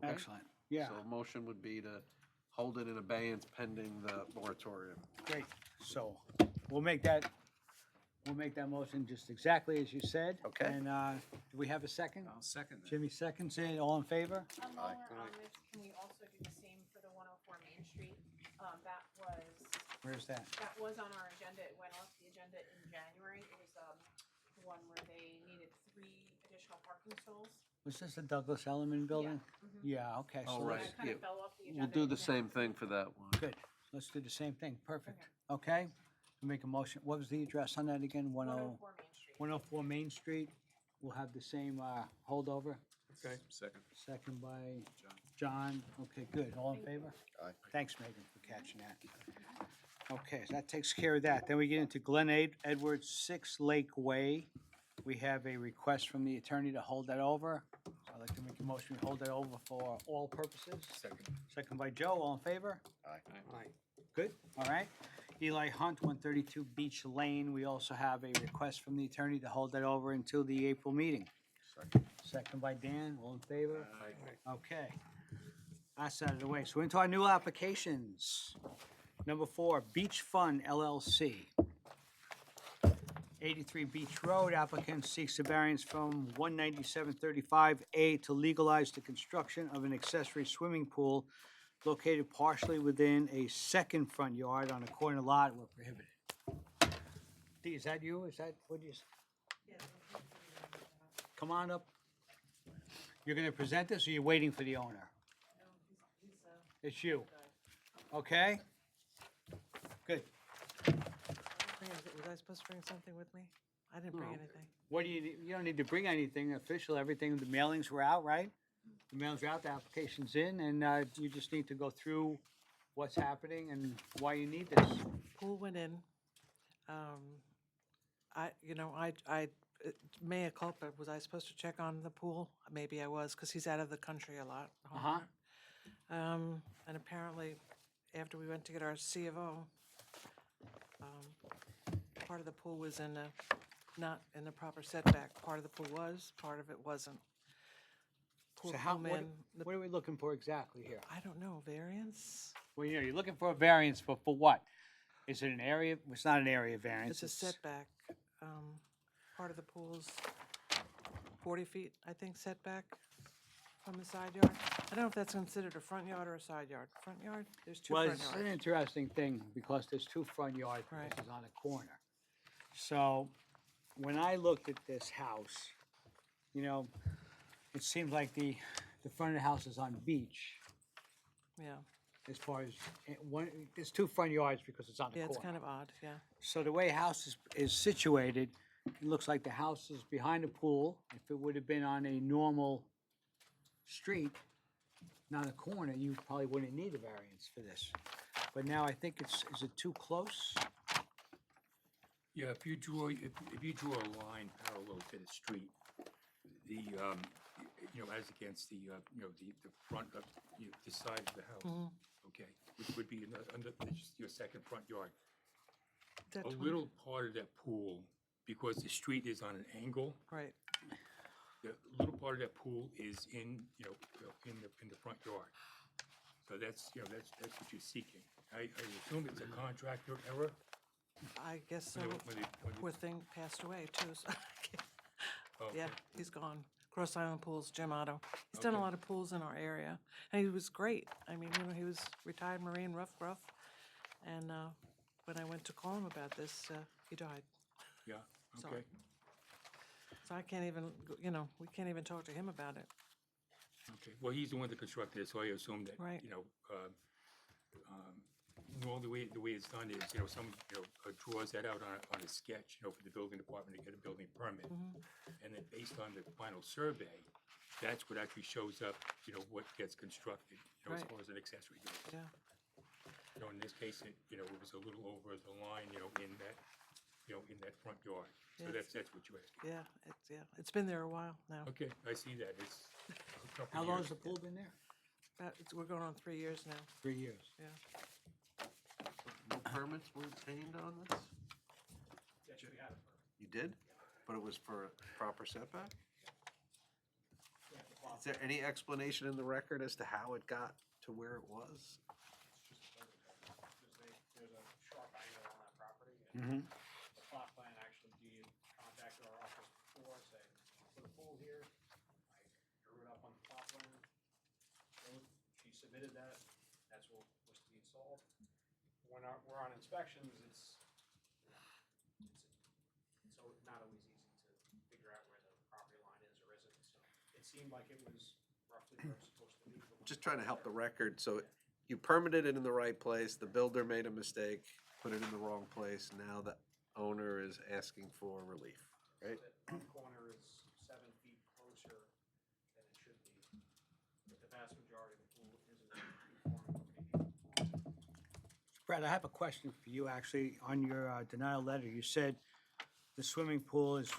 Okay. Excellent. Yeah, So a motion would be to hold it in abeyance pending the moratorium. great. So we'll make that motion just exactly as you said. Okay. And do we have a second? I'll second that. Jimmy seconds it. All in favor? While we're on this, can we also do the same for the 104 Main Street? Where's that? That was on our agenda. It went off the agenda in January. It was the one where they needed 3 additional parking stalls. Was this the Douglas Elliman building? Mhm. Yeah, okay. Oh, so right. let's- It kind yeah. of fell off the agenda. We'll do the in same January. thing for that one. Good. Let's do the same thing. Perfect. Okay? We'll make a motion. What was the address on that again? 104 Main Street. 104 Main Street. We'll have the same holdover. Okay, second. Second by John. John. Okay, good. All in favor? Aye. Thanks, Megan, for catching that. Okay, so that takes care of that. Then we get into Glen Edwards 6 Lake Way. We have a request from the attorney to hold that over. So I'd like to make a motion to hold that over for all purposes. Second. Second by Joe. All in favor? Aye. Good, all right. Eli Hunt, 132 Beach Lane. We also have a request from the attorney to hold that over until the April meeting. Second. Second by Dan, all in favor? Aye. Okay. That's out of the way. So into our new applications. Number 4, Beach Fun LLC. 83 Beach Road, applicant seeks a variance from 19735A to legalize the construction of an accessory swimming pool located partially within a second front yard on a corner lot where prohibited. Dee, is that you? Is that what you? Come on up. You're gonna present this or you're waiting for the owner? It's you. Okay? Good. Was I supposed to bring something with me? I didn't bring No. anything. What do you, you don't need to bring anything official, everything, the mailings were out, right? The mailings are out, the application's in, and you just need to go through what's happening and why you need this. Pool went in. Mea culpa, was I supposed to check on the pool? Maybe I was, because he's out of the country a lot. Uh-huh. And apparently, after we went to get our C of O, part of the pool was not in the proper setback. Part of the pool was, part of it wasn't. Pool So how, man, what are we looking for exactly here? I don't know, variance? Well, you're looking for a variance, but for what? Is it an area? It's not an area variance. It's a setback. Part of the pool's 40 feet, I think, setback from the side yard. I don't know if that's considered a front yard or a side yard. Front yard? There's 2 Well, front it's an yards. interesting thing because there's 2 front yards, Right. this is on a corner. So when I looked at this house, it seems like the front of the house is on beach Yeah, as far as, there's 2 front yards because it's on the yeah, corner. it's kind of odd, yeah. So the way house is situated, it looks like the house is behind the pool. If it would have been on a normal street, not a corner, you probably wouldn't need a variance for this. But now I think is it too close? Yeah, if you draw a line parallel to the street, as against the front of, the side of the house, okay, which would be under your second front yard. That's A what- little part of that pool, because the street is on an angle, Right, the little part of that pool is in the front yard. So that's what you're seeking. I assume it's a contractor error. I guess so. when they- Poor thing passed away too, so, oh, yeah, okay. he's gone. Cross Island Pools, Jim Otto. He's done a Okay. lot of pools in our area, and he was great. I mean, he was retired Marine, rough. And when I went to call him about this, he died. Yeah, So- okay. So I can't even, we can't even talk to him about it. Okay, well, he's the one that constructed it, so I assume that, Right. normally the way it's done is, someone, draws that out on a sketch, for the building department to get a building permit. And then based on the final survey, that's what actually shows up, what gets constructed, as Right. far as an accessory goes. Yeah, In this case, it was a little over the line, in that front yard. So Yes. that's what you asked. it's been there a while now. Okay, I see that, it's a couple How long years. has the pool been there? We're going on 3 years now, 3 years. yeah. No permits were obtained on this? You did? But it was for a proper setback? Is there any explanation in the record as to how it got to where it was? There's a sharp angle on that property, Mm-hmm. and the plot plan actually, Dee contacted our office before, saying, put a pool here. I drew it up on the plot plan, she submitted that, that's what was to be installed. When we're on inspections, it's not always easy to figure out where the property line is or isn't, so it seemed like it was roughly where it's supposed to be. but when Just we trying to got help the there- record, so you permitted it in the right place, the builder made a mistake, put it in the wrong place, now the owner is asking for relief, right? That one corner is 7 feet closer than it should be, but the vast majority of the pool is in a conforming location. Brad, I have a question for you, actually. On your denial letter, you said the swimming pool is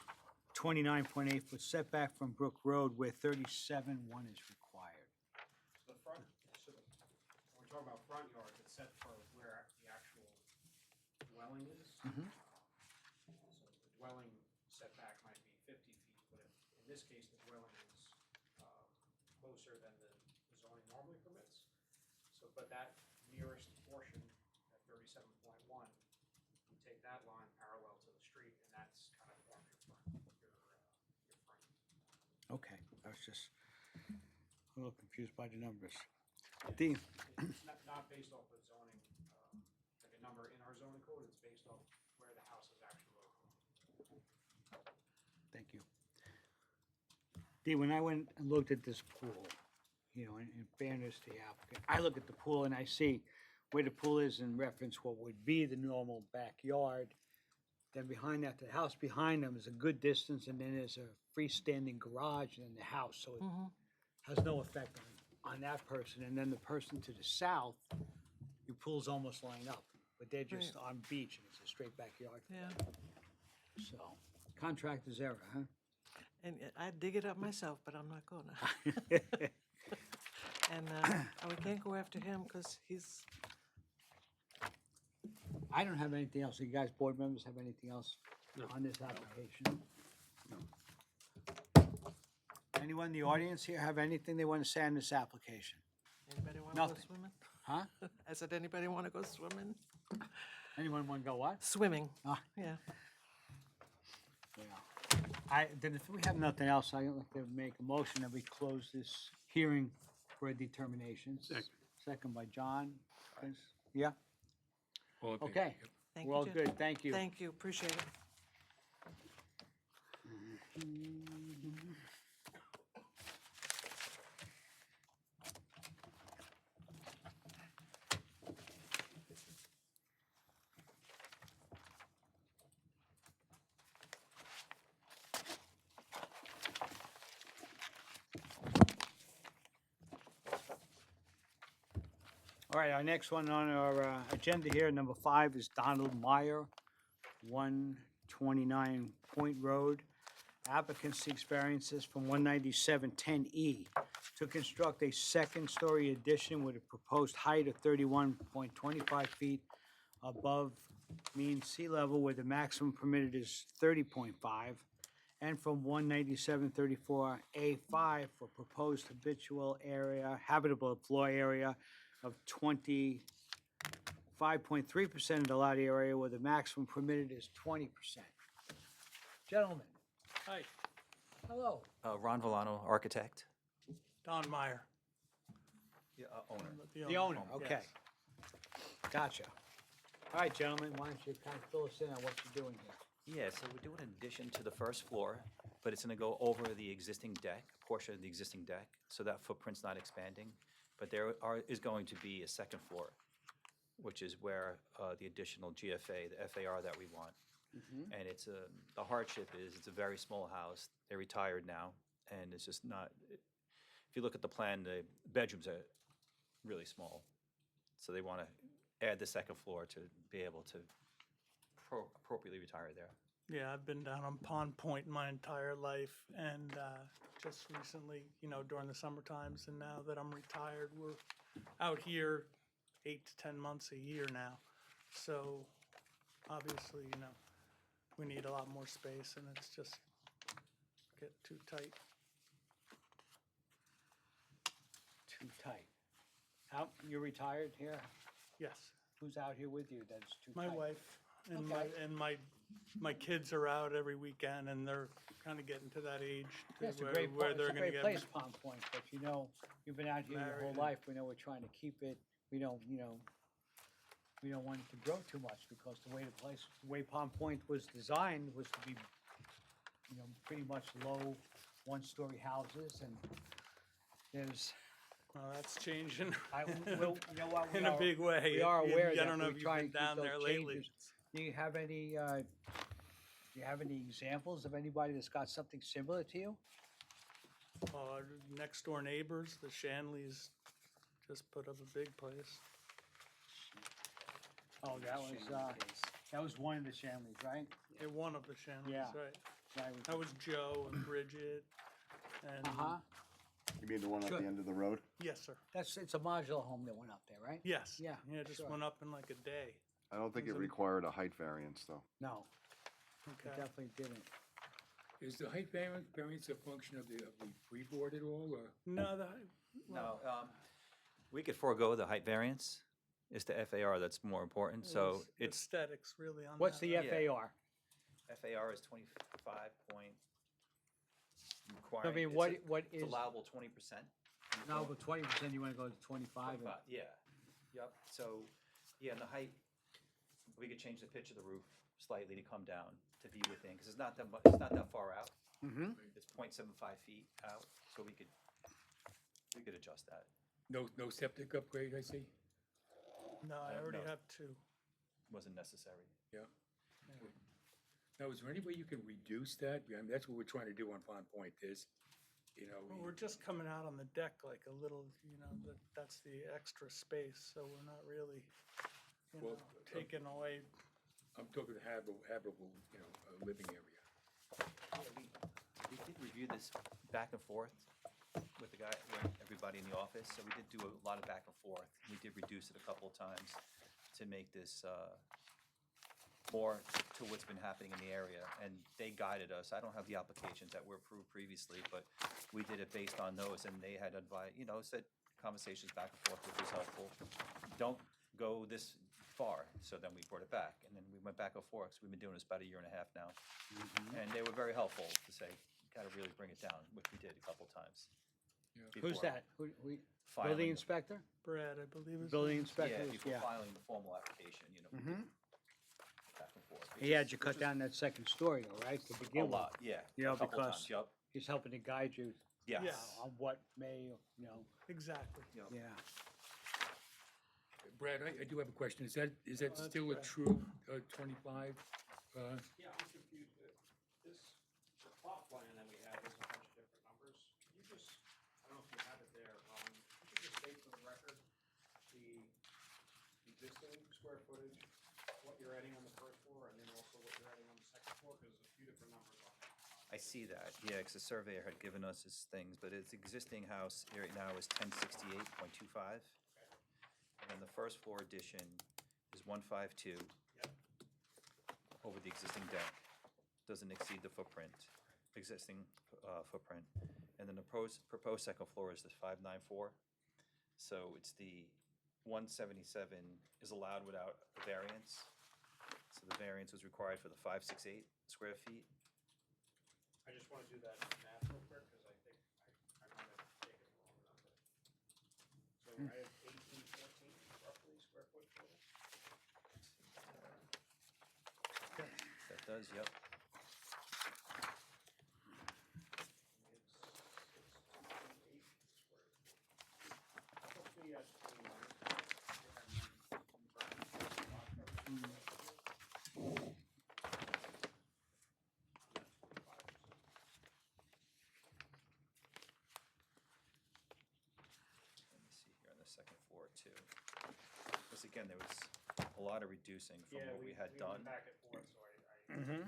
29.8 foot setback from Brook Road where 37.1 is required. So the front, so when we're talking about front yards, it's set for where the actual dwelling is. Mhm. So the dwelling setback might be 50 feet, but in this case, the dwelling is closer than the zoning normally permits. So, but that nearest portion, at 37.1, you take that line parallel to the street, and that's kind of forms your front. Okay, I was just a little confused by the numbers. Yeah, it's not based off of zoning, like a number in our zoning code, it's based off where the house is actually located. Thank you. Dee, when I went and looked at this pool, you know, in fairness to the applicant, I look at the pool and I see where the pool is in reference what would be the normal backyard. Then behind that, the house behind them is a good distance, and then there's a freestanding garage and then the house, so it has no effect on that person. And then the person to the south, your pools almost line up, but they're just Right. on beach and it's a straight backyard. Yeah, So, contractor's error, huh? and I'd dig it up myself, but I'm not gonna. And we can't go after him because he's, I don't have anything else. You guys, board members, have anything else on this application? Anyone in the audience here have anything they want to say on this application? anybody want to go Nothing. swimming? Huh? I said, anybody want to go swimming? Anyone want to go what? Swimming, Ah. yeah. Yeah. Then if we have nothing else, I'd like to make a motion that we close this hearing for a determination. Second. Second by John. Yeah, All in favor? okay. Thank We're you, all Jim. good. Thank you. Thank you, appreciate it. All right, our next one on our agenda here, number 5, is Donald Meyer, 129 Point Road. Applicant seeks variances from 19710E to construct a second-story addition with a proposed height of 31.25 feet above mean sea level, where the maximum permitted is 30.5, and from 19734A5 for proposed habitable floor area of 25.3% of the lot area, where the maximum permitted is 20%. Gentlemen. Hi, Hello. Ron Volano, architect. Don Meyer. Yeah, owner. The owner, okay. Gotcha. All right, gentlemen, why don't you kind of fill us in on what you're doing here? Yeah, so we're doing an addition to the first floor, but it's gonna go over the existing deck, portion of the existing deck, so that footprint's not expanding. But there is going to be a second floor, which is where the additional GFA, the FAR that we want. And it's the hardship is it's a very small house. They're retired now, and it's just not. If you look at the plan, the bedrooms are really small, so they want to add the second floor to be able to appropriately retire there. Yeah, I've been down on Pond Point my entire life, and just recently, during the summer times, and now that I'm retired, we're out here 8 to 10 months a year now. So obviously, we need a lot more space, and it's just get too tight. too tight. How, you're retired here? Yes, Who's out here with you that's too my tight? wife and Okay. my kids are out every weekend, and they're kind of getting to that age Yeah, it's a where, great, where it's they're a gonna great get. place, Palm Point, but you know, you've been out here your whole Married and- life, we know we're trying to keep it, we don't, we don't want it to grow too much, because the way Palm Point was designed was to be, pretty much low, one-story houses, and there's, Well, that's changing well, you know what, we in a are- big way. we are aware I that don't know we if you've try been and keep down those there lately. changes. Do you have any examples of anybody that's got something similar to you? Our next door neighbors, the Shanleys, just put up a big place. Oh, that was one of the Shanleys, right? Yeah, one of the Shanleys, Yeah. right? Right. That was Joe and Bridget, and Uh-huh, You mean the one at Sure. the end of the road? yes, sir. it's a modular home that went up there, right? Yes. Yeah, Yeah, it just sure. went up in like a day. I don't think it Is it- required a height variance, though. No, it Okay. definitely didn't. Is the height variance a function of the freeboard at all, or? No, No, we could forego the height variance. It's the FAR that's more important, so it's, aesthetics really on What's that, the right? FAR? FAR is 25 point. Requiring, mean, it's what- a- what it's is- allowable 20%. No, but 20%, you wanna go to 25? 25, yeah, yep, so, yeah, and the height, we could change the pitch of the roof slightly to come down to be within, because it's not that it's not that far out. Mm-hmm. It's 0.75 feet out, so we could adjust that. No septic upgrade, I see? No, I already no. have two. Wasn't necessary. Yeah. Now, is there any way you can reduce that? I mean, that's what we're trying to do on Pond Point is, Well, we're just coming out on the deck like a little, that's the extra space, so we're not really, Well, taking away. I'm talking the habitable, living area. Yeah, we did review this back and forth with everybody in the office, so we did do a lot of back and forth. We did reduce it a couple of times to make this more to what's been happening in the area, and they guided us. I don't have the applications that were approved previously, but we did it based on those, and they had advised, said conversations back and forth, which was helpful. Don't go this far, so then we brought it back, and then we went back and forth, so we've been doing this about a year and a half now. And they were very helpful to say, gotta really bring it down, which we did a couple times. Who's before that? Building filing- inspector? Brad, I believe is. Building his- inspector, Yeah, before yeah. filing the formal application, we Mhm. did back and forth. He had you cut down that second story though, right, to A begin with? lot, yeah. Yeah, a couple because- times, Yup, He's helping to guide you yes. Yeah. on what may, Exactly. Yup. yeah. Brad, I do have a question. Is that that's still a Brad. true 25? Yeah, I'm confused. The plot plan that we have is a bunch of different numbers. Can you just, I don't know if you have it there, could you just state for the record the existing square footage, what you're adding on the first floor, and then also what you're adding on the second floor, because there's a few different numbers on it. I see that, yeah, because the surveyor had given us his things, but its existing house right now is 1068.25. And then the first floor addition is 152. Yep. Over the existing deck, doesn't exceed the existing footprint. And then the proposed second floor is the 594. So it's the 177 is allowed without a variance. So the variance was required for the 568 square feet. I just want to do that math real quick, because I think I might have taken the wrong number. So I have 1814 roughly square foot total. That does, yep. Let me see here on the second floor too. Because again, there was a lot of reducing from what we had done. Back and forth, so I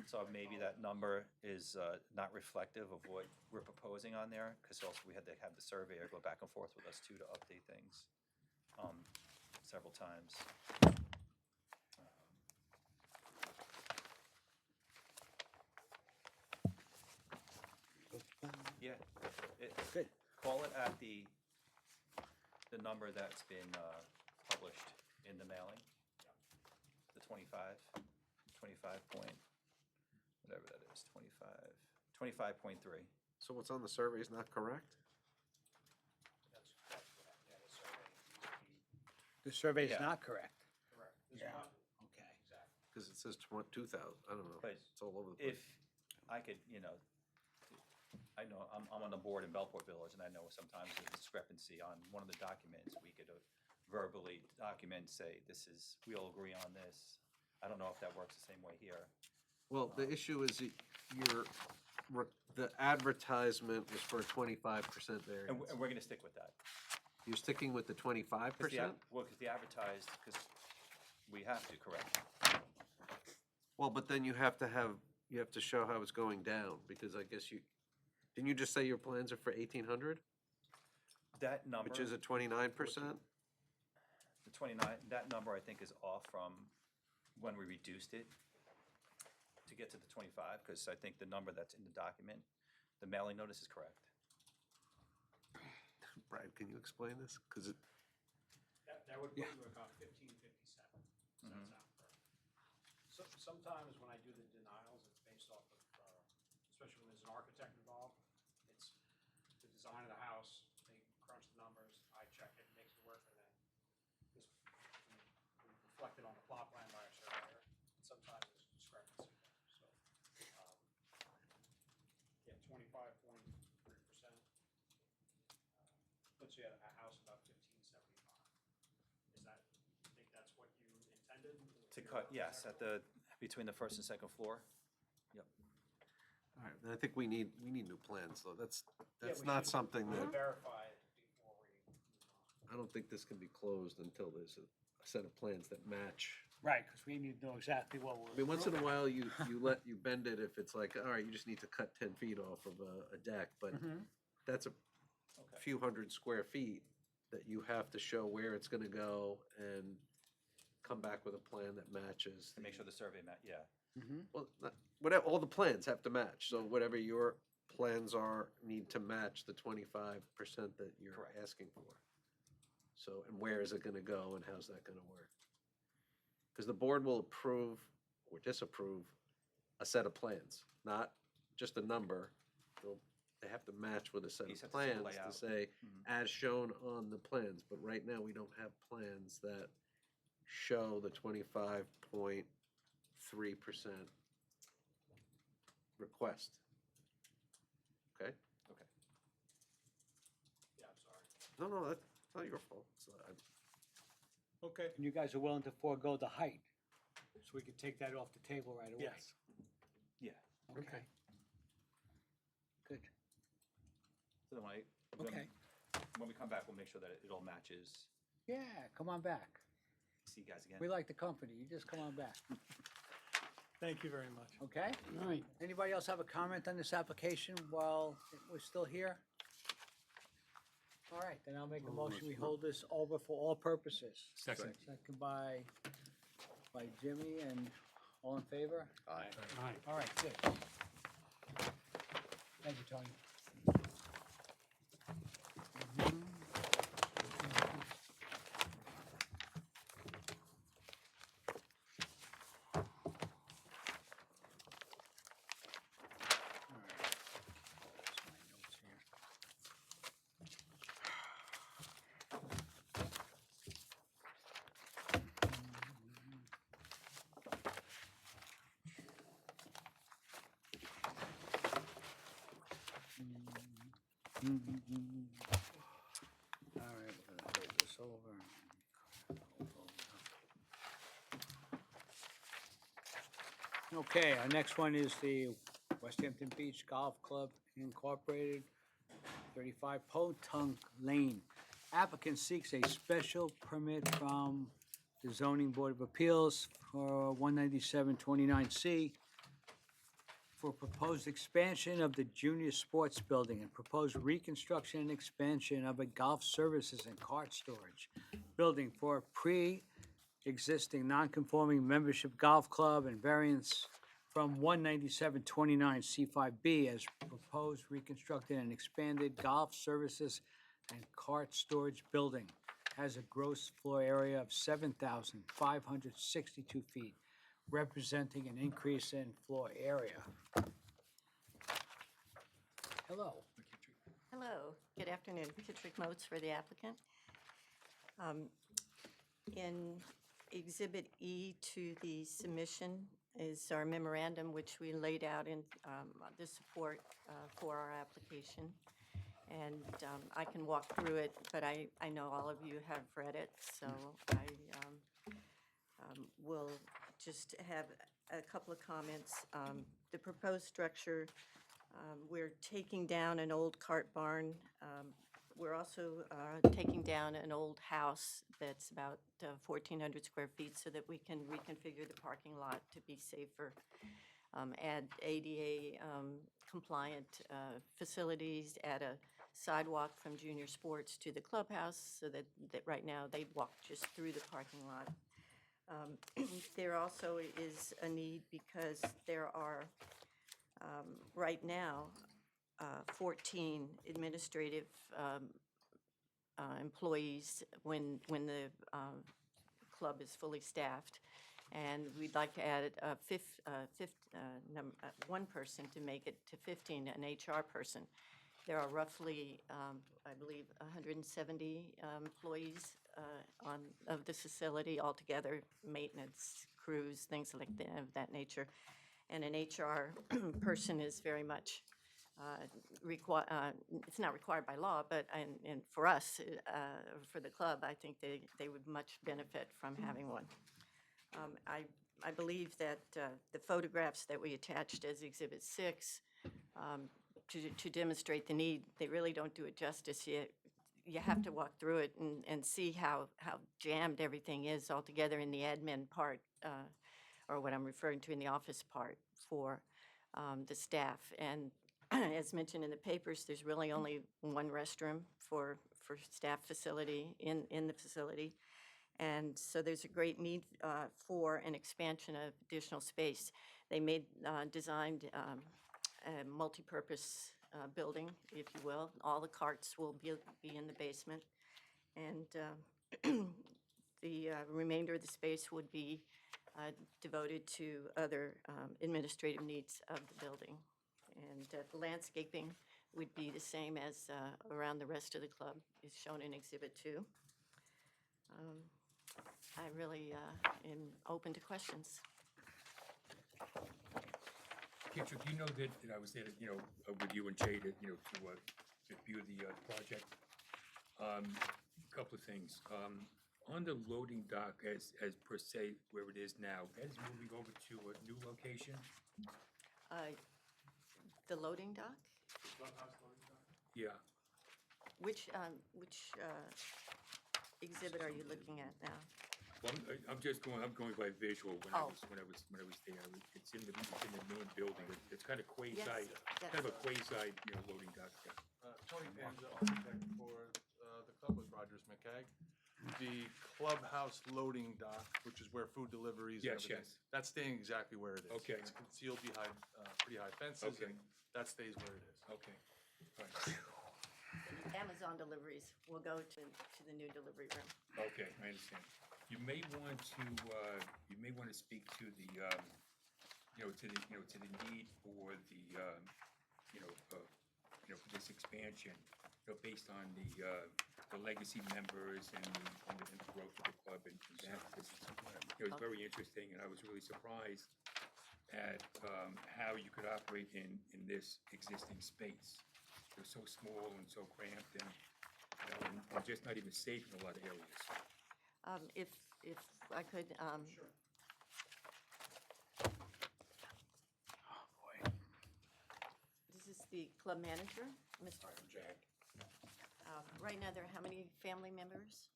So maybe that number is not reflective of what we're proposing on there, because also we had to have the surveyor go back and forth with us too to update things several times. Yeah, Good. call it at the the number that's been published in the mailing, the 25 point, whatever that is, 25.3. So what's on the survey is not correct? That's correct, yeah, the survey needs to be The survey is Yeah. not correct. correct. There's Yeah. one- Okay. Exactly. Because it says 2,000, I don't know, But it's all over the place. If I could, I know, I'm on the board in Bellport Village, and I know sometimes there's discrepancy on one of the documents. We could verbally document, say, we all agree on this. I don't know if that works the same way here. Well, the issue is that the advertisement was for a 25% And variance. we're gonna stick with that. You're sticking with the 25%? Well, because the advertised, because we have to, correct? Well, but then you have to show how it's going down, because I guess didn't you just say your plans are for 1,800? That number. Which is a 29%? The 29, that number I think is off from when we reduced it to get to the 25, because I think the number that's in the document, the mailing notice is correct. Brad, can you explain this? Because That would put you about 1557. Does Mhm. that sound correct? So sometimes when I do the denials, it's based off of, especially when there's an architect involved, it's the design of the house, they crunch the numbers, I check it, makes it work, and then this, we reflect it on the plot plan by our surveyor, and sometimes there's discrepancy there, so. Yeah, 25.3%. Puts you at a house about 1575. Is that, you think that's what you intended? To cut, yes, between the first and second floor. Yep. all right, then I think we need new plans, though. That's Yeah, we not should- something we should that, verify it before we move on. I don't think this can be closed until there's a set of plans that match. Right, because we need to know exactly what we're. I mean, once in a while, you bend it if it's like, all right, you just need to cut 10 feet off of a deck, but that's a Okay. few hundred square feet that you have to show where it's gonna go and come back with a plan that matches. To make sure the survey yeah. Well, whatever, all the plans have to match, so whatever your plans are, need to match the 25% that you're Correct. asking for. So, and where is it gonna go and how's that gonna work? Because the board will approve or disapprove a set of plans, not just a number. They have to match with a set You of have to see the plans to layout. say, Mhm. as shown on the plans, but right now, we don't have plans that show the 25.3% request. Okay? Okay. Yeah, I'm sorry. No, that's not your fault. Okay. And you guys are willing to forego the height, so we could take that off the table right away? Yes. Yeah. Okay. Good, So then okay. when we come back, we'll make sure that it all matches. Yeah, come on back. See you guys again. We like the company, you just come on back, Thank you very much. okay? All right. Anybody else have a comment on this application while we're still here? All right, then I'll make a motion, we hold this over for all purposes. Second. Second by Jimmy, and all in favor? Aye. All right, good. Thank you, Tony. All right, we're gonna hold this over. Okay, our next one is the West Hampton Beach Golf Club Incorporated, 35 Potunk Lane. Applicant seeks a special permit from the Zoning Board of Appeals for 19729C for proposed expansion of the junior sports building and proposed reconstruction and expansion of a golf services and cart storage building for a pre-existing non-conforming membership golf club and variance from 19729C5B as proposed reconstructed and expanded golf services and cart storage building. Has a gross floor area of 7,562 feet, representing an increase in floor area. Hello. Hello, good afternoon. Patrick Moats for the applicant. In Exhibit E to the submission is our memorandum, which we laid out in the support for our application. And I can walk through it, but I know all of you have read it, so I will just have a couple of comments. The proposed structure, we're taking down an old cart barn. We're also taking down an old house that's about 1,400 square feet so that we can reconfigure the parking lot to be safer. Add ADA compliant facilities, add a sidewalk from junior sports to the clubhouse so that right now they walk just through the parking lot. There also is a need because there are right now 14 administrative employees when the club is fully staffed. And we'd like to add one person to make it to 15, an HR person. There are roughly, I believe, 170 employees of the facility altogether, maintenance, crews, things like of that nature. And an HR person is very much it's not required by law, but and for us, for the club, I think they would much benefit from having one. I believe that the photographs that we attached as Exhibit 6 to demonstrate the need, they really don't do it justice yet. You have to walk through it and see how jammed everything is altogether in the admin part, or what I'm referring to in the office part for the staff. And as mentioned in the papers, there's really only one restroom for staff facility in the facility. And so there's a great need for an expansion of additional space. They designed a multi-purpose building, if you will. All the carts will be in the basement. And the remainder of the space would be devoted to other administrative needs of the building. And the landscaping would be the same as around the rest of the club, is shown in Exhibit 2. I really am open to questions. Patrick, you know that I was there, with you and Jay to view the project. Couple of things. On the loading dock, as per se where it is now, that is moving over to a new location? The loading dock? Yeah. Which exhibit are you looking at now? Well, I'm going by visual when I Oh. was there. It's in the main building. It's kind of quasi, Yes, kind of a quasi, loading dock. Yeah. Tony Panza, architect for the club with Rogers McCagg. The clubhouse loading dock, which is where food deliveries and Yes, everything, yes. that's staying exactly where it is. Okay. It's concealed behind pretty high fences, Okay. and that stays where it is. Okay. Right. Amazon deliveries will go to the new delivery room. Okay, I understand. You may want to speak to the, to the need for the, for this expansion, based on the legacy members and the growth of the club and that. It was very interesting, and I was really surprised at how you could operate in this existing space. It was so small and so cramped, and just not even safe in a lot of areas. If I could, Sure. this is the club manager, Mr. I'm Jack. Right now, there are how many family members?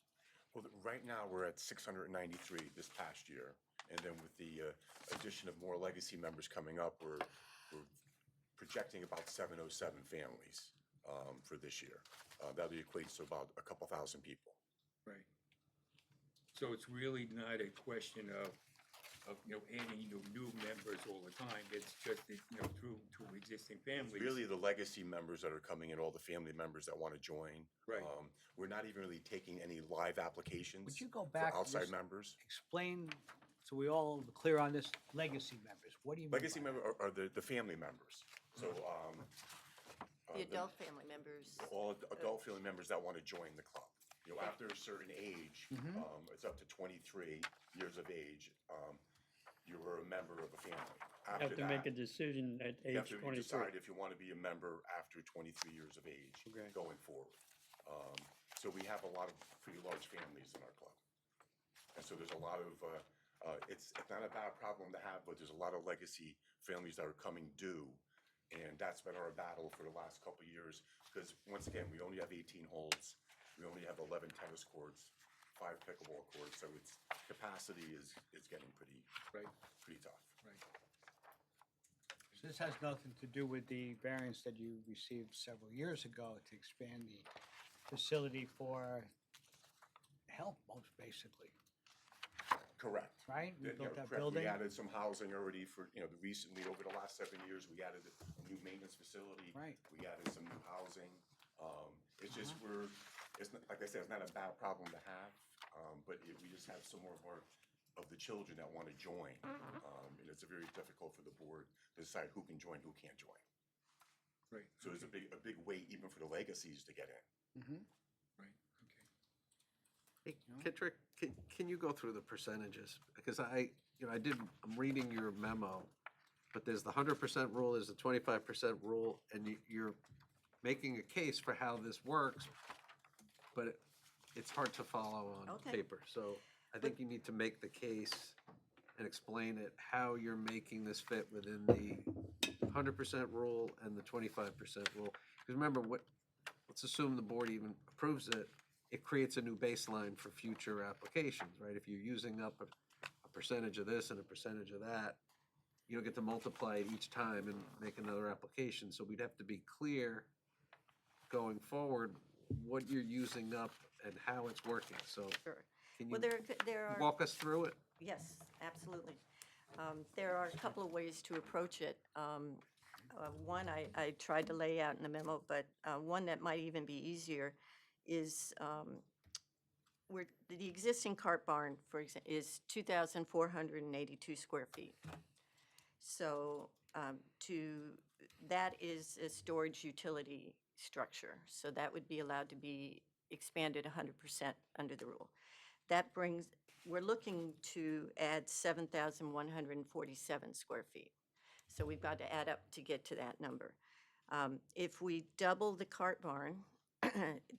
Well, right now, we're at 693 this past year. And then with the addition of more legacy members coming up, we're projecting about 707 families for this year. That equates to about a couple thousand people. Right. So it's really not a question of adding, new members all the time. It's just, through existing families. Really, the legacy members that are coming in, all the family members that want to join. Right. We're not even really taking any live applications Would you go for back and outside just members. explain, so we all clear on this, legacy members? What do you mean Legacy by that? member are the family members. So, The adult family members. all adult family members that want to join the club. After a certain age, it's up to 23 years of age, you're a member of a family. You After have to make a that, decision at you have age to 23. decide if you want to be a member after 23 years of age going forward. So we have a lot of pretty large families in our club. And so there's a lot of, it's not a bad problem to have, but there's a lot of legacy families that are coming due. And that's been our battle for the last couple of years, because once again, we only have 18 holes. We only have 11 tennis courts, 5 pickleball courts, so its capacity is getting pretty tough. So this has nothing to do with the variance that you received several years ago to expand the facility for health, most basically, Correct. right? You built that Correct. building? We added some housing already for, recently, over the last 7 years, we added a new maintenance facility. Right. We added some new housing. It's just it's not, like I said, it's not a bad problem to have, but we just have some more of the children that want to join. And it's very difficult for the board to decide who can join, who can't join. Right. So there's a big wait even for the legacies to get in. Right, okay. Hey, Kittrick, can you go through the percentages? Because I'm reading your memo, but there's the 100% rule, there's the 25% rule, and you're making a case for how this works, but it's hard to follow on Okay. paper. So I think you need to make the case and explain it, how you're making this fit within the 100% rule and the 25% rule. Because remember, let's assume the board even approves it, it creates a new baseline for future applications, right? If you're using up a percentage of this and a percentage of that, you don't get to multiply it each time and make another application. So we'd have to be clear going forward what you're using up and how it's working. So Sure. can Well, you there are. walk us through it? Yes, absolutely. There are a couple of ways to approach it. One I tried to lay out in the memo, but one that might even be easier is the existing cart barn, for example, is 2,482 square feet. So that is a storage utility structure. So that would be allowed to be expanded 100% under the rule. That brings, we're looking to add 7,147 square feet. So we've got to add up to get to that number. If we double the cart barn,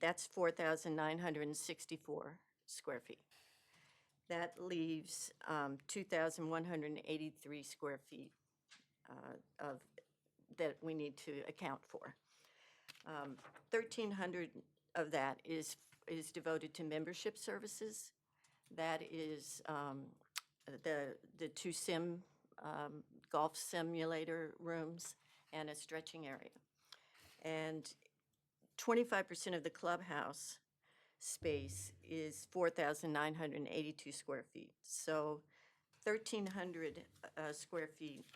that's 4,964 square feet. That leaves 2,183 square feet of that we need to account for. 1,300 of that is devoted to membership services. That is the two golf simulator rooms and a stretching area. And 25% of the clubhouse space is 4,982 square feet. So 1,300 square feet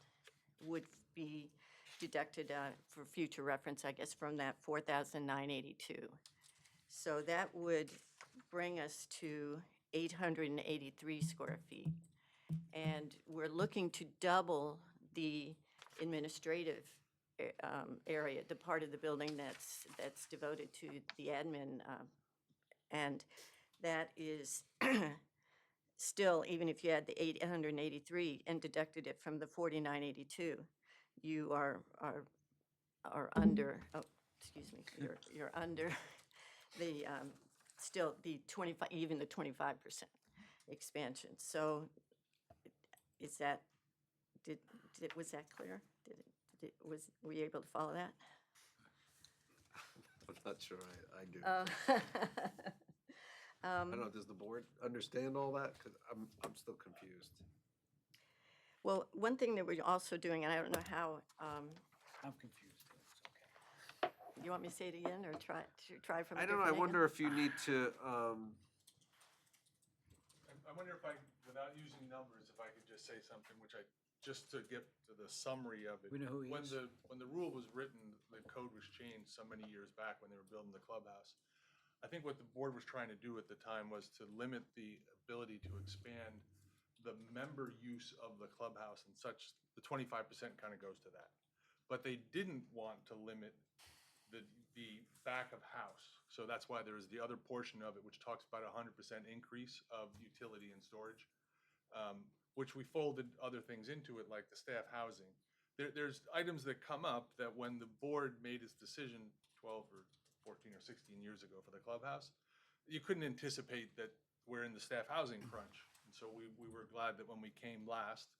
would be deducted for future reference, I guess, from that 4,982. So that would bring us to 883 square feet. And we're looking to double the administrative area, the part of the building that's devoted to the admin. And that is still, even if you add the 883 and deducted it from the 4,982, you are under, oh, excuse me, you're under the, still the 25, even the 25% expansion. So is that, was that clear? Were you able to follow that? I'm not sure I do. I don't know, does the board understand all that? Because I'm still confused. Well, one thing that we're also doing, and I don't know how, I'm confused. It's okay. you want me to say it again or try from a I don't know, I different wonder angle? if you need to, I wonder if I without using numbers, if I could just say something, just to get to the summary of it. We know who he is. When the rule was written, the code was changed so many years back when they were building the clubhouse. I think what the board was trying to do at the time was to limit the ability to expand the member use of the clubhouse and such. The 25% kind of goes to that. But they didn't want to limit the back of house. So that's why there is the other portion of it, which talks about 100% increase of utility and storage, which we folded other things into it, like the staff housing. There's items that come up that when the board made its decision 12 or 14 or 16 years ago for the clubhouse, you couldn't anticipate that we're in the staff housing crunch. And so we were glad that when we came last,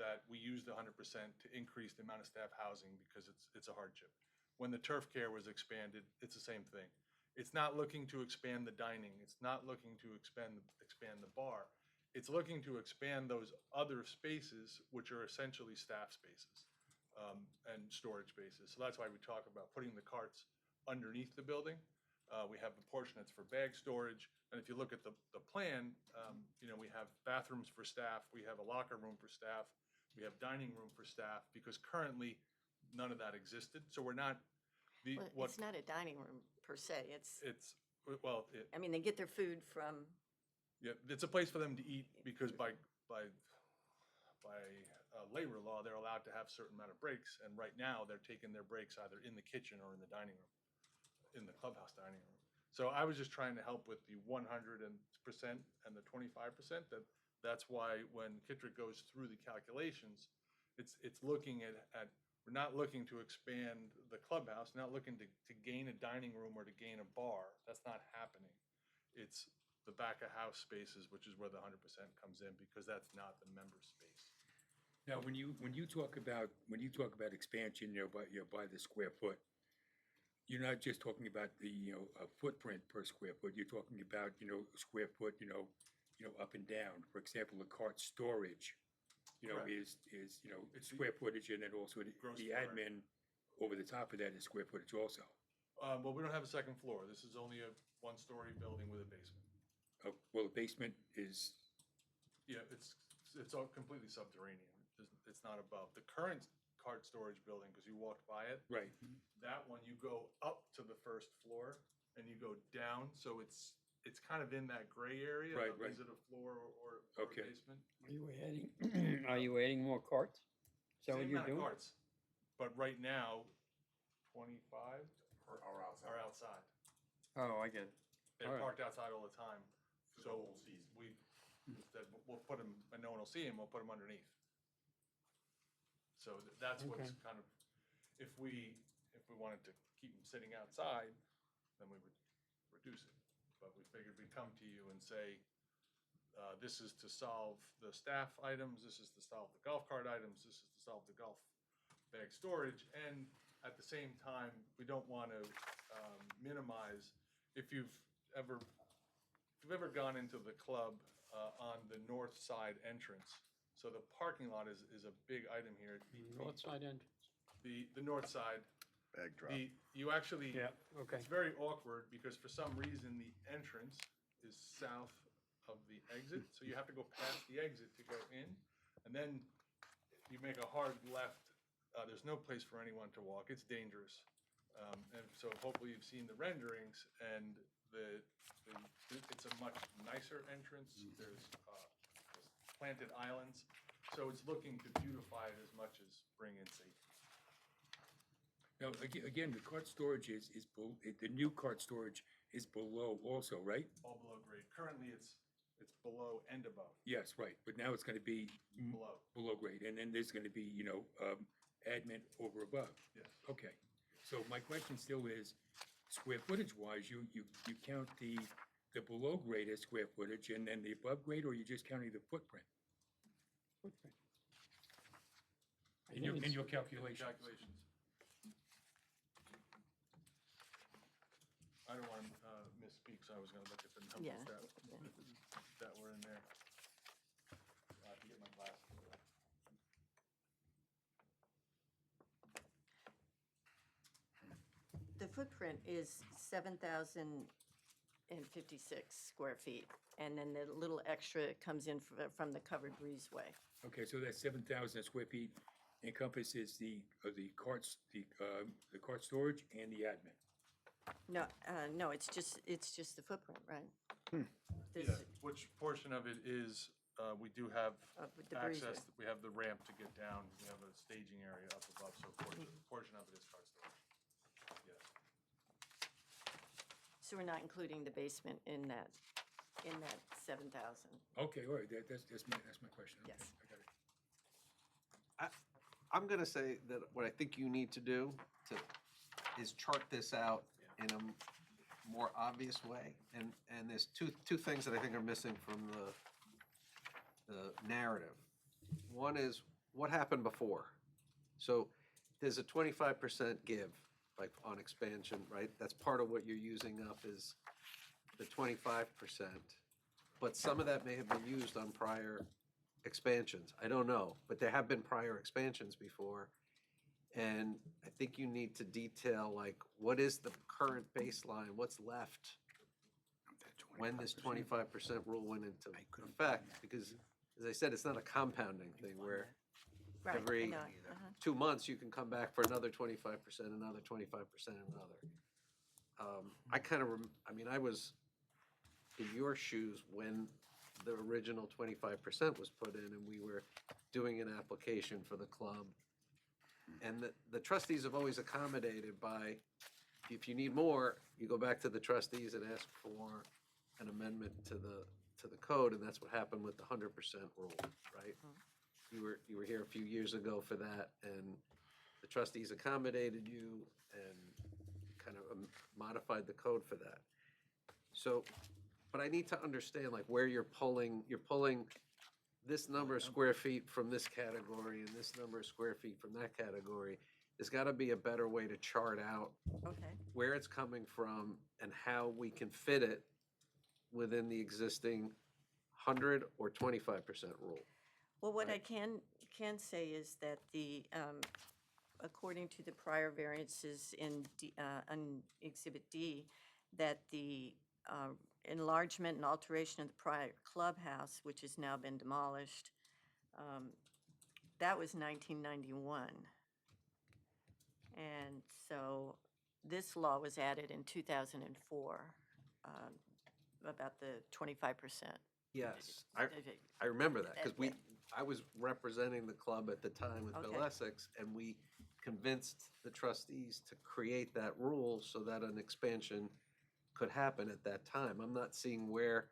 that we used 100% to increase the amount of staff housing because it's a hardship. When the turf care was expanded, it's the same thing. It's not looking to expand the dining. It's not looking to expand the bar. It's looking to expand those other spaces, which are essentially staff spaces and storage spaces. So that's why we talk about putting the carts underneath the building. We have the portion that's for bag storage. And if you look at the plan, we have bathrooms for staff. We have a locker room for staff. We have dining room for staff because currently none of that existed. So we're not. It's not a dining room per se. I mean, they get their food from. Yeah, it's a place for them to eat because by labor law, they're allowed to have a certain amount of breaks. And right now, they're taking their breaks either in the kitchen or in the dining room, in the clubhouse dining room. So I was just trying to help with the 100% and the 25%. That's why when Kittredge goes through the calculations, it's looking at we're not looking to expand the clubhouse, not looking to gain a dining room or to gain a bar. That's not happening. It's the back of house spaces, which is where the 100% comes in because that's not the member space. Now, when you talk about expansion, by the square foot, you're not just talking about the footprint per square foot. You're talking about square foot up and down. For example, the cart storage, Correct. is It's square footage, and then also Gross the floor. admin over the top of that is square footage also. Well, we don't have a second floor. This is only a one-story building with a basement. Well, the basement is Yeah, it's all completely subterranean. It's not above. The current cart storage building, because you walked by it, right. that one, you go up to the first floor and you go down, so it's kind of in that gray area. Right, of right. Is it a floor or Okay. a basement? Are you adding more carts? Is that what Same you're amount of doing? carts, but right now, 25 Are outside. Oh, I get it. They're All right. parked outside all the time. For the So whole season. we said, we'll put them, and no one will see them, we'll put them underneath. So that's what's Okay. kind of, if we wanted to keep them sitting outside, then we would reduce it. But we figured we'd come to you and say, this is to solve the staff items, this is to solve the golf cart items, this is to solve the golf bag storage, and at the same time, we don't want to minimize, if you've ever gone into the club on the north side entrance, so the parking lot is a big item here. North side entrance. The north side, Bag drop. you actually, Yeah, okay. it's very awkward because for some reason the entrance is south of the exit, so you have to go past the exit to go in, and then you make a hard left. There's no place for anyone to walk. It's dangerous. And so hopefully you've seen the renderings, and it's a much nicer entrance. There's planted islands, so it's looking to beautify it as much as bring in safety. Now, again, the cart storage is the new cart storage is below also, right? All below grade. Currently, it's below and above. Yes, right, but now it's gonna be Below. grade, and then there's gonna be, admin over above. Yes. Okay, so my question still is, square footage wise, you count the below grade as square footage and then the above grade, or you just counting the footprint Footprint. I in think your it's- calculation? Calculations. I don't want to misspeak, so I was going to look at the Yeah, numbers yeah. that were in there. I have to get my glasses. The footprint is 7,000 square feet. And then the little extra comes in from the covered breezeway. Okay, so that 7,000 square feet encompasses the carts, the cart storage and the admin. No, no, it's just the footprint, right? This- Yeah, which portion of it is, we do have with the access, breezeway. we have the ramp to get down, we have a staging area up above, so portion of it is car storage. Yes. So we're not including the basement in that 7,000. Okay, all right, that's my question. Okay, Yes. I got it. I'm gonna say that what I think you need to do is chart this out in a more obvious way. And there's two things that I think are missing from the narrative. One is what happened before. So there's a 25% give, like on expansion, right? That's part of what you're using up is the 25%. But some of that may have been used on prior expansions. I don't know, but there have been prior expansions before. And I think you need to detail, like, what is the current baseline, what's left when this 25% rule went into effect? Because, as I said, it's not a compounding thing where Right, I every know, 2 months you can come back for another 25%, another 25%, another. I kind of, I was in your shoes when the original 25% was put in and we were doing an application for the club. And the trustees have always accommodated by, if you need more, you go back to the trustees and ask for an amendment to the code, and that's what happened with the 100% rule, right? You were here a few years ago for that, and the trustees accommodated you and kind of modified the code for that. So, but I need to understand, like, where you're pulling this number of square feet from this category and this number of square feet from that category. There's gotta be a better way to chart out okay. where it's coming from and how we can fit it within the existing 100 or 25% rule. Well, what I Right. can say is that according to the prior variances on Exhibit D, that the enlargement and alteration of the prior clubhouse, which has now been demolished, that was 1991. And so this law was added in 2004, about the 25%. Yes, I remember that, because I was representing the club at the time with Bill Okay. Essex, and we convinced the trustees to create that rule so that an expansion could happen at that time. I'm not seeing where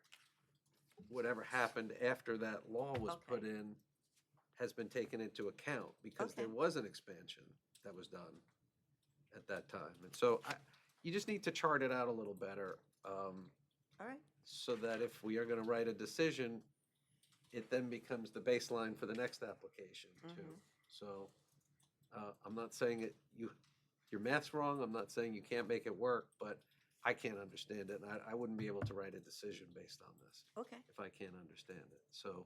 whatever happened after that law was put Okay. in has been taken into account, because there Okay. was an expansion that was done at that time. And so you just need to chart it out a little better. All right, So that if we are gonna write a decision, it then becomes the baseline for the next application too. So, I'm not saying your math's wrong, I'm not saying you can't make it work, but I can't understand it, and I wouldn't be able to write a decision based on this okay, if I can't understand it. So,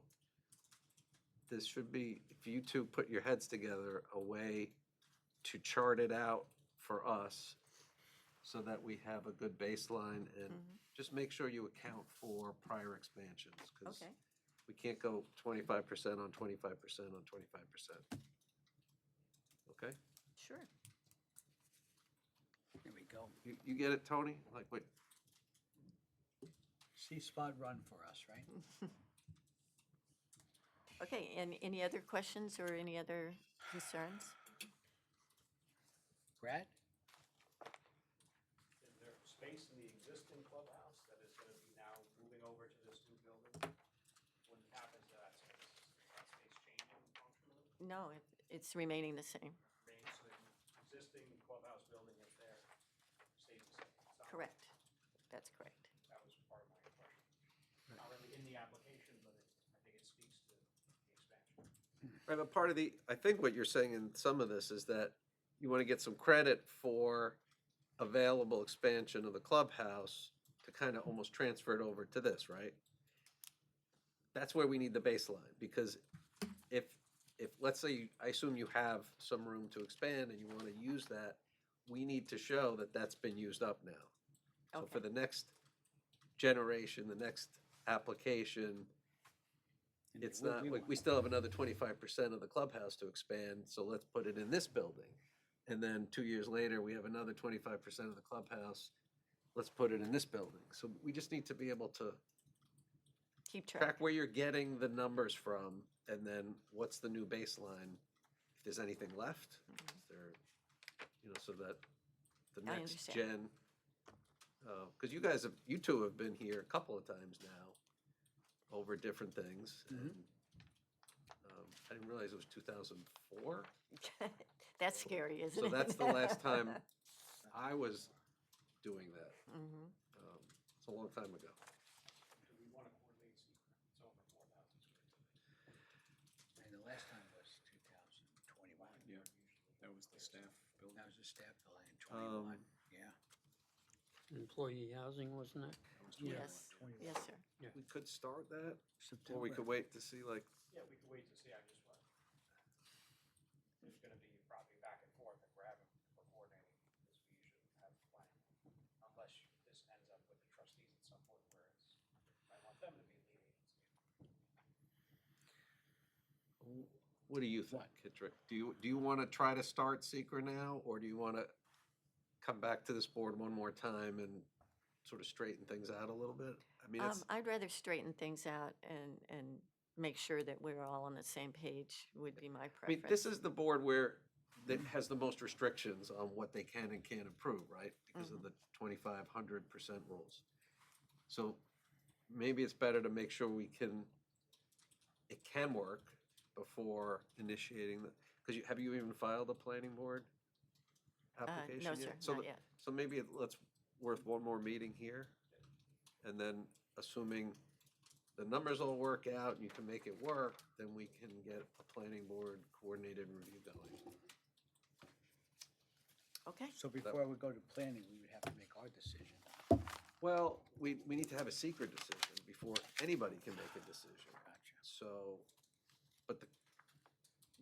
this should be, if you two put your heads together, a way to chart it out for us so that we have a good baseline, and just make sure you account for prior expansions, because okay. we can't go 25% on 25% on 25%. Okay? Sure. Here we go. You get it, Tony? Like what? C-spot run for us, right? Okay, and any other questions or any other concerns? Brad? Is there space in the existing clubhouse that is gonna be now moving over to this new building? What happens to that space? Is that space changing functionally? No, it's remaining the same. So the existing clubhouse building that's there stays the same? It's not- Correct. That's correct. That was part of my question. Not really in the application, but I think it speaks to the expansion. Right, but part of I think what you're saying in some of this is that you want to get some credit for available expansion of the clubhouse to kind of almost transfer it over to this, right? That's where we need the baseline, because if let's say, I assume you have some room to expand and you want to use that, we need to show that that's been used up now. So for Okay. the next generation, the next application, And it's what not, we we want. still have another 25% of the clubhouse to expand, so let's put it in this building. And then 2 years later, we have another 25% of the clubhouse, let's put it in this building. So we just need to be able to Keep track. track where you're getting the numbers from, and then what's the new baseline, if there's anything left, is there, so that the I next understand. gen, because you two have been here a couple of times now over different things. Mhm. And I didn't realize it was 2004, That's scary, isn't so it? that's the last time I was doing that. Mhm. It's a long time ago. Do we want to coordinate secret? It's over 4,000 square feet. And the last time was 2021. Yeah, that was the staff building. That was the staff building in 21, yeah. Employee housing, wasn't it? Yes, yes, sir. We could start that, or September. we could wait to see, like, Yeah, we can wait to see, I just want, there's gonna be probably back and forth if we're coordinating, because we usually have planning. Unless this ends up with the trustees at some point where I want them to be lead agency. what do you think, Kitrick? Do you want to try to start secret now, or do you want to come back to this board one more time and sort of straighten things out a little bit? I mean, it's, I'd rather straighten things out and make sure that we're all on the same page would be my I mean, preference. this is the board where that has the most restrictions on what they can and can't approve, right? Because of the 2,500% rules. So maybe it's better to make sure it can work before initiating the, because have you even filed a planning board application No, yet? sir, So not the- yet. So maybe let's, worth one more meeting here, and then assuming the numbers all work out and you can make it work, then we can get a planning board coordinated review going. Okay, So before we go to planning, we would have to make our decision. Well, we need to have a secret decision before anybody can make a decision. Gotcha. So, but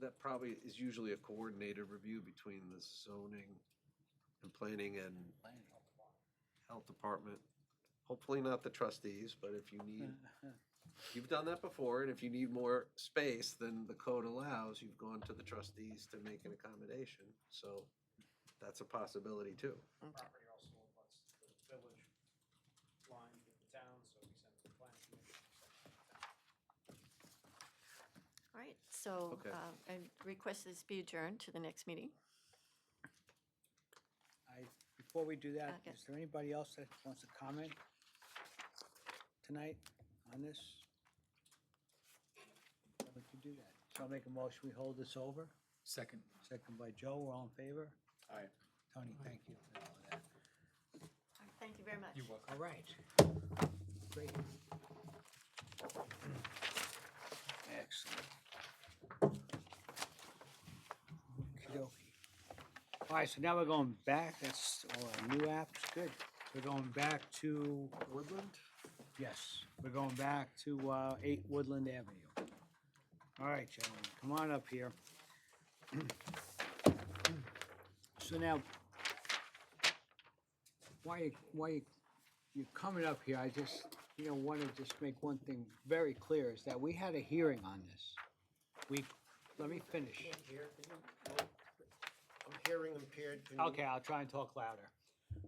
that probably is usually a coordinated review between the zoning and planning and Planning. health department. Hopefully not the trustees, but if you need, you've done that before, and if you need more space than the code allows, you've gone to the trustees to make an accommodation. So that's a possibility too. Property also abuts the village line with the town, so we send it to the planning commission. all right, so Okay. I request this be adjourned to the next meeting. Before we do that, Okay. is there anybody else that wants to comment tonight on this? We could do that. So I'll make a motion, we hold this over. Second. Second by Joe, we're all in favor? Aye. Tony, thank you for all of that. All right, thank you very much. You're welcome. All right. Great. Excellent. Okey-dokey. All right, so now we're going back, that's all our new apps, good. We're going back to, Woodland? yes, we're going back to 8 Woodland Avenue. All right, gentlemen, come on up here. So now, while you're coming up here, I just, want to just make one thing very clear, is that we had a hearing on this. Let me finish. I'm hearing impaired. Okay, I'll try and talk louder.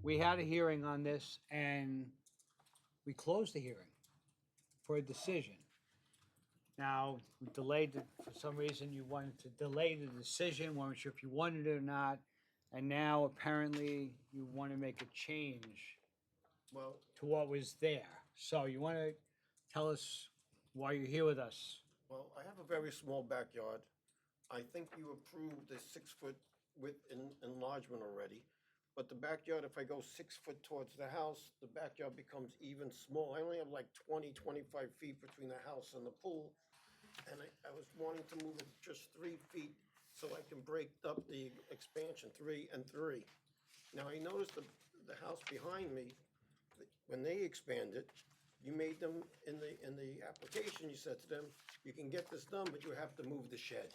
We had a hearing on this, and we closed the hearing for a decision. Now, we delayed it, for some reason you wanted to delay the decision, weren't sure if you wanted it or not, and now apparently you want to make a change Well, to what was there. So you want to tell us why you're here with us? well, I have a very small backyard. I think you approved the 6-foot width enlargement already. But the backyard, if I go 6 foot towards the house, the backyard becomes even small. I only have like 20, 25 feet between the house and the pool. And I was wanting to move it just 3 feet so I can break up the expansion, 3 and 3. Now, I noticed the house behind me, when they expanded, you made them, in the application, you said to them, you can get this done, but you have to move the shed.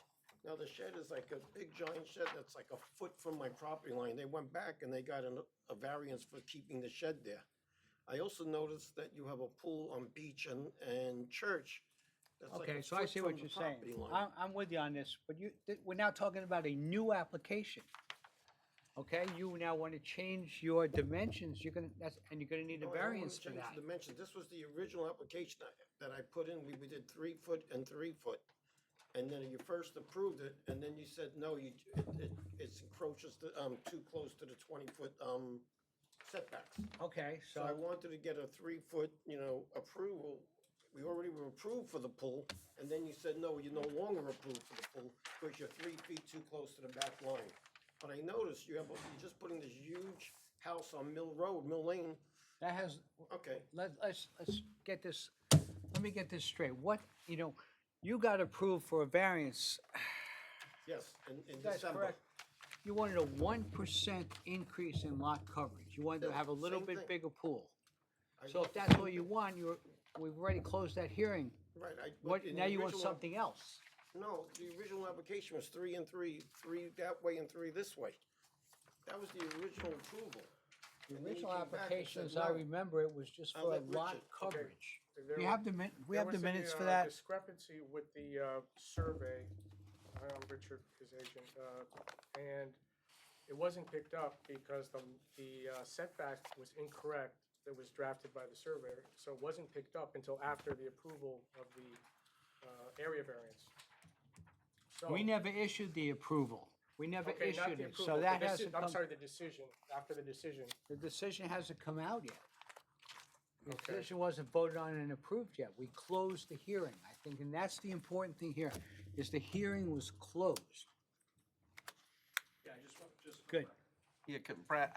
Now, the shed is like a big giant shed that's like a foot from my property line. They went back and they got a variance for keeping the shed there. I also noticed that you have a pool on Beach and Church. That's like Okay, a so I foot see from what the you're saying. property line. I'm with you on this, but we're now talking about a new application. Okay, you now want to change your dimensions, and you're gonna need a No, I don't wanna variance for change that. the dimensions. This was the original application that I put in. We did 3 foot and 3 foot. And then you first approved it, and then you said, no, it encroaches too close to the 20-foot, setbacks. Okay, So I wanted to get a 3-foot, approval. We already were approved for the pool, and then you said, no, you're no longer approved for the pool because you're 3 feet too close to the back line. But I noticed you're just putting this huge house on Mill Lane. that has, Okay, let's get this, let me get this straight. You got approved for a variance. yes, in That's December. correct. You wanted a 1% increase in lot coverage. You wanted to Yeah, have a little same bit thing. bigger pool. I So want if the that's same all you thing. want, we've already closed that hearing. Right, What, in now the you want original something else? No, the original application was 3 and 3, 3 that way and 3 this way. That was the original approval. The And then you original came back and application, said as I no. remember, it was just I'll for a let lot Richard- coverage. There We wa- have the minutes for that. Discrepancy with the survey, I'm Richard, his agent, and it wasn't picked up because the setback was incorrect that was drafted by the surveyor, so it wasn't picked up until after the approval of the area variance. So- We never issued the approval. We never Okay, not issued the it, approval, so the that deci- hasn't I'm come, sorry, the decision, after the decision. the decision hasn't come out yet. The Okay. decision wasn't voted on and approved yet. We closed the hearing, I think, and that's the important thing here, is the hearing was closed. Yeah, just. Good. Yeah,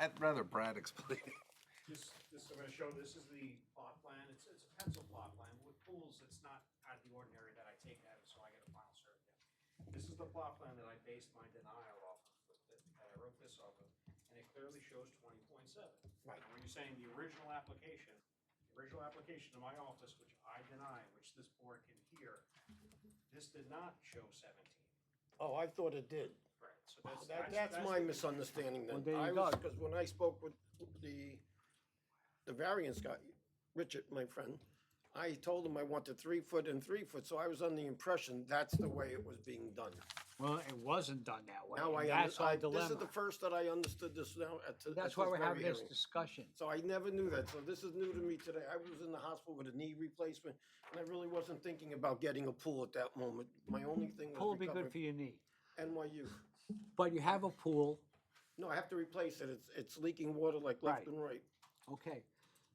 I'd rather Brad explain it. This, I'm gonna show, this is the plot plan, it's a pencil plot plan, with pools, it's not out of the ordinary that I take that, so I get a final survey. This is the plot plan that I based my denial off of, that I wrote this off of, and it clearly shows 20.7. Right. And when you're saying the original application to my office, which I deny, which this board can hear, this did not show 17. Oh, I thought it did. Right, so That's my misunderstanding then. Well, there you go. Because when I spoke with the variance guy, Richard, my friend, I told him I wanted 3 foot and 3 foot, so I was under the impression that's the way it was being done. Well, it wasn't done that way, Now and that's our this is dilemma. the first that I understood this now That's why we're having this hearing. discussion. So I never knew that, so this is new to me today. I was in the hospital with a knee replacement, and I really wasn't thinking about getting a pool at that moment. My only thing was Pool would be good recovering for your knee, NYU. but you have a pool, No, I have to replace it. It's leaking water like left Right. and right. okay.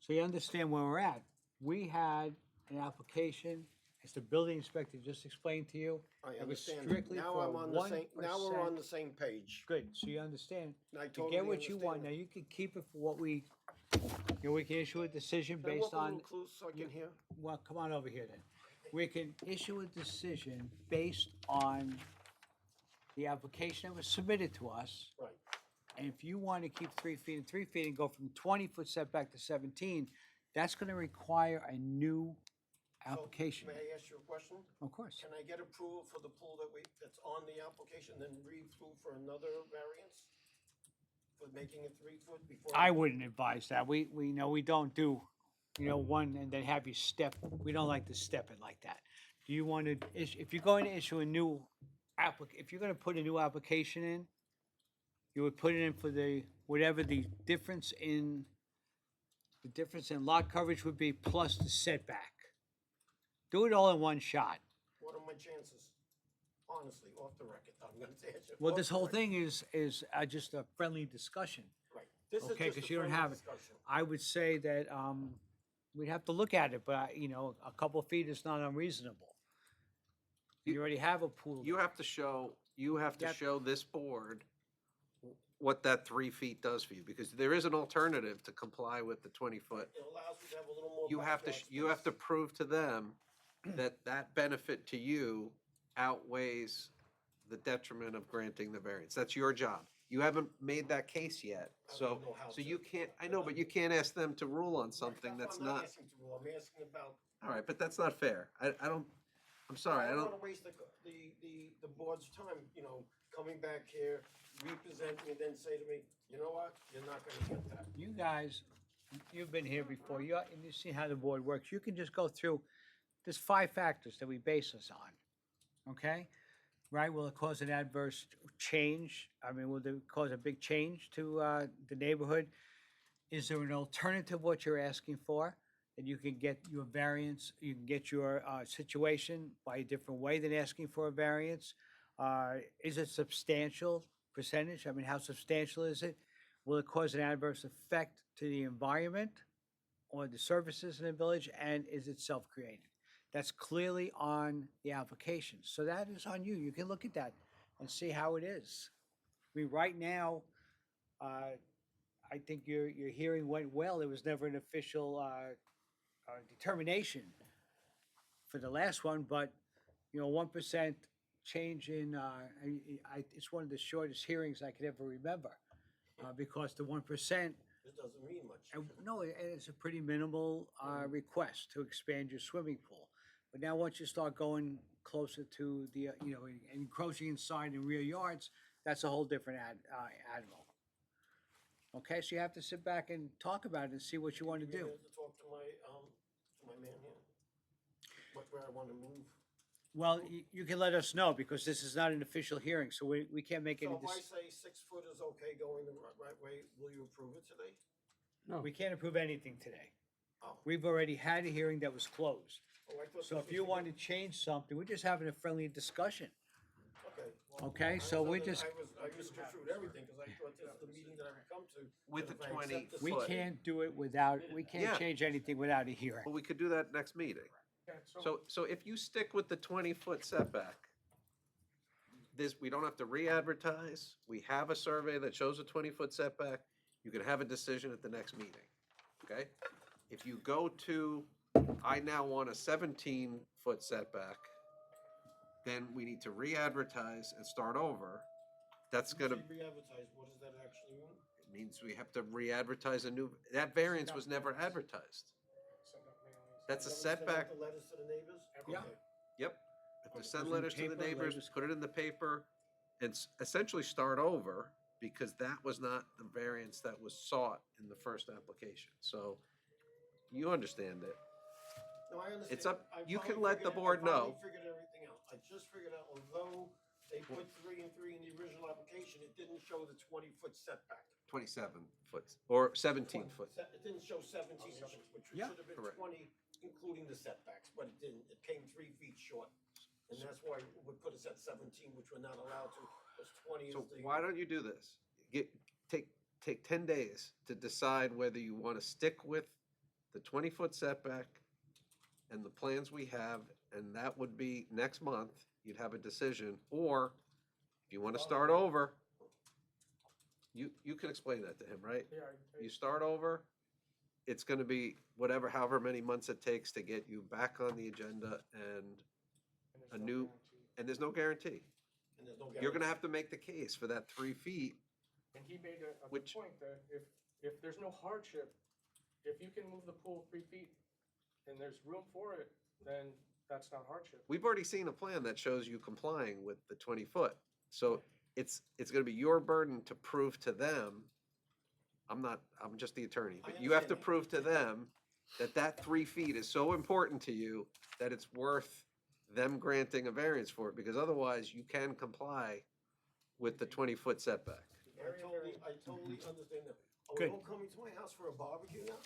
So you understand where we're at. We had an application, as the building inspector just explained to you. I It was understand. strictly Now for I'm on the same, now we're on 1%. the same page. Good, so you understand. And I To totally get what you want, now understand. you can keep it for what we can issue a decision Can I based walk a little on, close so I can hear? well, come on over here then. We can issue a decision based on the application that was submitted to us. Right. And if you want to keep 3 feet and 3 feet and go from 20-foot setback to 17, that's going to require a new So, application. May I ask you a question? Of course. Can I get approval for the pool that's on the application, then re-approve for another variance? For making it 3 foot before? I wouldn't advise that. We know we don't do, one and then have you step. We don't like to step it like that. Do you want to, if you're going to issue a new if you're going to put a new application in, you would put it in for whatever the difference in lot coverage would be plus the setback. Do it all in one shot. What are my chances? Honestly, off the record, I'm gonna say it. Well, off this the whole record. thing is just a friendly discussion. Right. This is Okay, just a because you don't friendly have it. discussion. I would say that we'd have to look at it, but a couple of feet is not unreasonable. You already have a pool. You have to show this board what that 3 feet does for you, because there is an alternative to comply with the 20-foot. It allows me to have a little more You have to, backyard you have to space. prove to them that benefit to you outweighs the detriment of granting the variance. That's your job. You haven't made that case yet, I so, don't know how so to. you can't, I know, but you can't ask them to rule on something Right, that's why I'm not, asking to rule. I'm asking about. all right, but that's not fair. I don't, I'm sorry, I don't don't, wanna waste the board's time, coming back here, representing, and then say to me, you know what, you're not gonna get that. You guys, you've been here before, and you see how the board works. You can just go through, there's 5 factors that we base this on, okay? Right, will it cause an adverse change? I mean, will it cause a big change to the neighborhood? Is there an alternative what you're asking for? That you can get your variance, you can get your situation by a different way than asking for a variance? Is it substantial percentage? I mean, how substantial is it? Will it cause an adverse effect to the environment or the services in the village? And is it self-created? That's clearly on the application. So that is on you. You can look at that and see how it is. I mean, right now, I think your hearing went well. There was never an official determination for the last one, but, 1% change in, it's one of the shortest hearings I could ever remember. Because the 1%, It doesn't mean much. no, it's a pretty minimal request to expand your swimming pool. But now, once you start going closer to the, encroaching inside and rear yards, that's a whole different animal. Okay, so you have to sit back and talk about it and see what you want to do. You have to talk to my man here. Where I want to move. Well, you can let us know, because this is not an official hearing, so we can't make any So if I decisions. say 6 foot is okay going the right way, will you approve it today? No. We can't approve anything today. Oh. We've already had a hearing that was closed. Oh, I thought So this if you was- want to change something, we're just having a friendly discussion. Okay. Okay, so we just, I misconstrued everything, because I thought this is the meeting that I would come to. With that the if I 20 accept this- we foot. can't do it without, we can't Yeah. change anything without a hearing. Well, we could do that next meeting. Yeah, So if you stick with the 20-foot setback, we don't have to re-advertise. We have a survey that shows a 20-foot setback. You can have a decision at the next meeting, okay? If you go to, I now want a 17-foot setback, then we need to re-advertise and start over. That's When you gonna, say re-advertise, what does that actually mean? it means we have to re-advertise a new, that variance was never advertised. send out mailings. That's a You're gonna send out setback. the letters to the neighbors? Yeah. Okay. Yep. Have to Goes send in letters to the paper, neighbors, letters- put it in the paper, and essentially start over, because that was not the variance that was sought in the first application. So you understand it. No, I understand. It's up- I you can finally let the figured- board I finally know. figured everything out. I just figured out, although they put 3 and 3 in the original application, it didn't show the 20-foot setback. 27 foot, or 17 foot. It didn't show 17 inches, which should Yeah. have been Correct. 20, including the setbacks, but it didn't. It came 3 feet short. And that's why we put us at 17, which we're not allowed to, because 20 is So the. why don't you do this? Take 10 days to decide whether you want to stick with the 20-foot setback and the plans we have, and that would be next month, you'd have a decision, or if you want to start over, you can explain that to him, right? Yeah, You start over, it's gonna be however many months it takes to get you back on the agenda, and a new, and there's no guarantee. And there's no You're gonna guarantee. have to make the case for that 3 feet. And he made a good Which- point that if there's no hardship, if you can move the pool 3 feet and there's room for it, then that's not hardship. We've already seen a plan that shows you complying with the 20-foot. So it's gonna be your burden to prove to them, I'm just the attorney, but you have to understand that. prove to them that that 3 feet is so important to you that it's worth them granting a variance for it, because otherwise you can comply with the 20-foot setback. I totally understand that. Are we Good. all coming to my house for a barbecue now?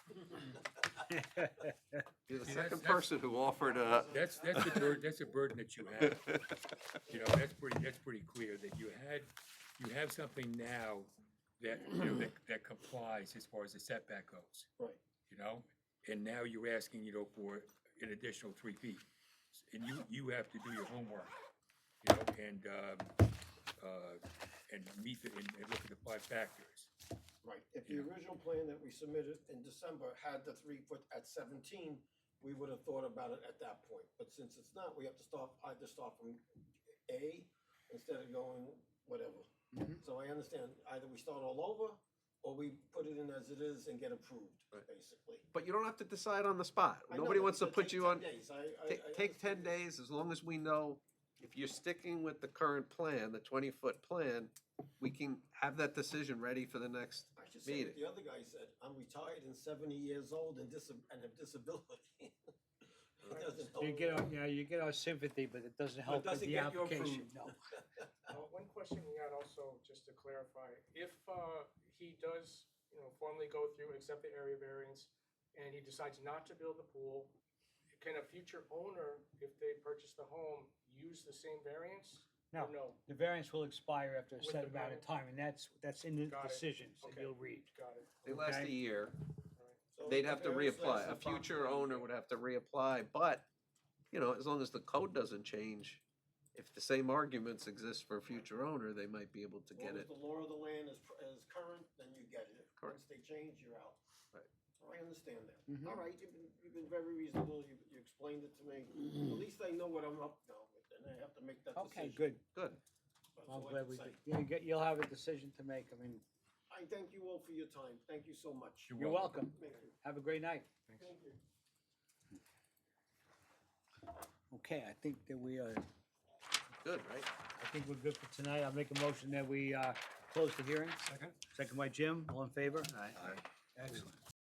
You're the See, second that's- person who offered a. That's a burden that you have. You know, that's pretty clear that you have something now that, that complies as far as the setback goes. Right. You know, and now you're asking, for an additional 3 feet. And you have to do your homework, and meet and look at the 5 factors. Right. If the original plan that we submitted in December had the 3 foot at 17, we would have thought about it at that point. But since it's not, we have to either start from A instead of going whatever. So I understand, either we start all over, or we put it in as it is and get approved, Right. basically. But you don't have to decide on the spot. I know Nobody that, wants to but put take you 10 on. days. I Take 10 understand. days, as long as we know if you're sticking with the current plan, the 20-foot plan, we can have that decision ready for the next I should say meeting. what the other guy said, I'm retired and 70 years old and have disability. It doesn't help. You get our sympathy, but it doesn't help with doesn't the get you application, approved. no. One question we had also, just to clarify, if he does, formally go through, accept the area variance, and he decides not to build the pool, can a future owner, if they purchase the home, use the same variance? No. Or no? The variance will expire after a With set the amount of permit? time, and that's in the Got it. decisions that Okay. you'll read. Got it. They last a Okay. year. So They'd the have to variance reapply. lasts A future approximately a owner year. would have to reapply, but, as long as the code doesn't change, if the same arguments exist for a future owner, they might be able to As get long it. as the law of the land is current, then you get it. Correct. Once they change, you're out. Right. So I understand that. Mhm. All right, you've been very reasonable, you explained it to me. At least I know what I'm up now with, and I have to make that decision. Okay, good. Good. That's I'm all I glad can we say. did. You'll have a decision to make. I mean, I thank you all for your time. Thank you so much. you're welcome. Thank you. Have a great night. Thank you. Okay, I think that we are, Good, right? I think we're good for tonight. I'll make a motion that we close the hearing. Second? Second by Jim, all in favor? Aye. Excellent.